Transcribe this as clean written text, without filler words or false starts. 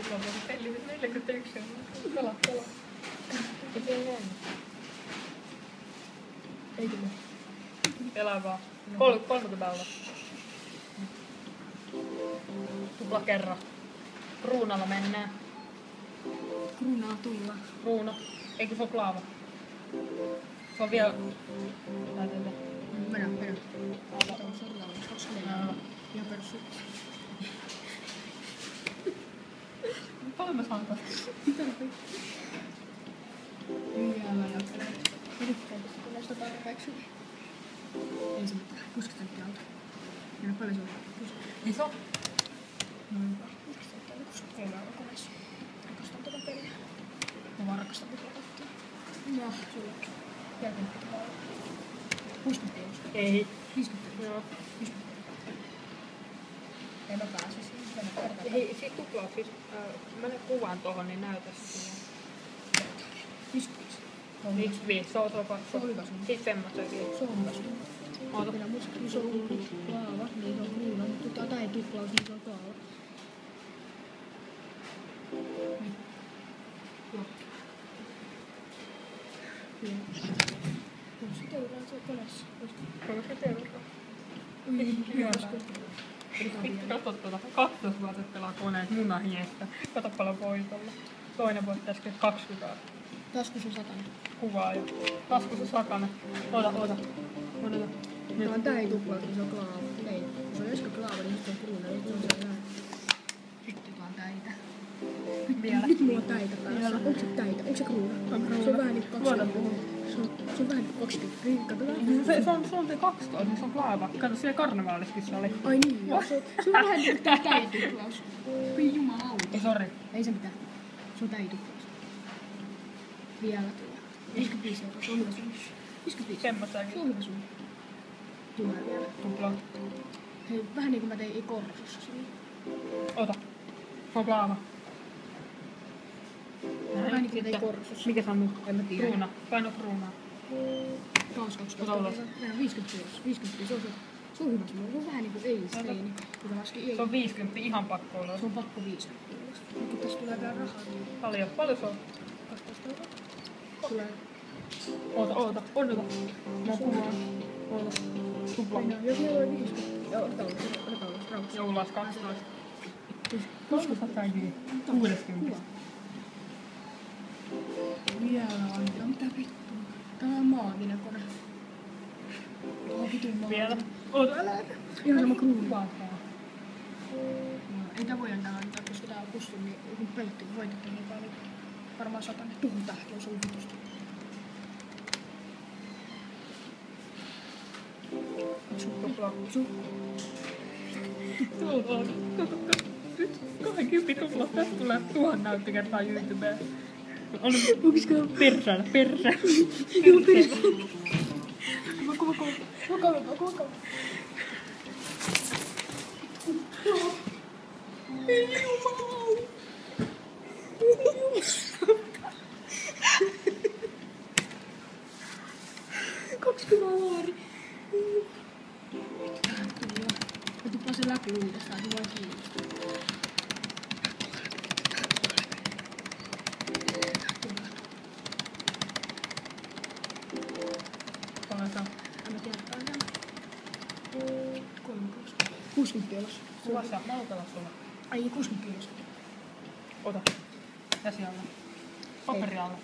Sulla on peli 41. Kala. Ei tule. Pelaa vaan. 30 olla. Tupla kerran. Kruunalla mennään. Kruunaa tulla. Kruuno. Eikö se oo klaava? Se on vielä... Mennä. Tää on sorralla. 24. Ihan perussu. Paljon mä saan tästä? Jäävä jakselee. Yrittäjässä tulee sitä tarpeeksi. Ei se mitään. 60 senttiä alta. Ja paljon se on? Iso? Noin 60 senttiä. 63 koneessa. Rakastan tätä peliä. Mä vaan rakastan tätä kattia. No, sullekin. Jälkeen pitää olla. 60 euroa. Ei. 50 euroa. Joo. 50 euroa. Ei mä pääsis. Hei, sit tuplaa siis. Mä ne kuvaan tohon, niin näytä siihen. 55. 55, se on hyvä sun. Sit semmosenkin. Se on hyvä sun. Oota. Minä muistan, niin se on klaava, niin se on kruuna, mutta tää ei tuplaus, niin se on klaava. Niin. Joo. Joo. 60 euroa se on koneessa. 60 euroa. Hyvä. Vittu katso tuota. 12 vuotta pelaa koneet munahiestä. Kato paljon voitolla. Toinen voitti äsken 20 euroa. Taskus on 100. Kuvaa jo. Taskus on 100. Oota. Tää ei tuplaus, niin se on klaava. Ei. Se on joskus klaava, niin se on kruuna. Nyt se on sellainen. Vittu, tää on täitä. Vielä. Nyt mulla on täitä päässä. Onko se täitä? Onko se kruuna? Se on vähän niinku 20. Se on vähän niinku 20. Katsotaan. Se on se 12, niin se on klaava. Kato, siellä karnevaaliskin se oli. Ai niin, joo. Se on vähän niinku tää täituplaus. Voi jumalauta. Ei, sori. Ei se mitään. Se on täituplaus. Vielä tulee. 55 euroa. Se on hyvä sun. 55. Semmoistakin. Se on hyvä sun. Tulee vielä. Tupla. Hei, vähän niinku mä tein Ikorsussa sinne. Ota. Se on klaava. Vähän niinku mä tein Korsussa. Mikä se on nyt? En mä tiedä. Kruuna. Paino kruunaa. Taas 12. Ota ulos. Meillä on 50 euroa. 50. Se on hyvä sun. Se on vähän niinku Einstein. Joka laski Se on 50, ihan pakko olla. Se on pakko 50. Kun tässä tulee vielä rahaa. Paljon se on? 12 euroa. Tulee. Oota. Onneta. Mä kuvaan. Oota. Tupla. Jos meillä oli 50. Joo, otetaan ulos. Rauhassa. Joululas 12. Koska sä sain 60. Vielä antaa. Mitä vittua? Tää on maaginen kone. Tää vitun maaginen. Vielä. Oota. Ihan sama kruunu. Ei tää voi antaa antaa, koska tää on pussu, niin kun pöltti voitettiin niin paljon. Varmaan 100. Tuhu tähti on sun vitusta. Tupla. Sun. Nyt 20 tupla. Tästä tulee 1000 näyttökertaa YouTubeen. Onko Persä. Joo, persä. Kuva. Ei jumalauta. 20 laari. Tähän tulee. Mä tuppaan sen läpi uudestaan, se vaan kiinnostaa. Paljon se on? En mä tiedä, tää on 60 kilos. Kuvassa. Mä otan sulla. Ai 60 kilos. Ota. Käsi alla. Paperi alla.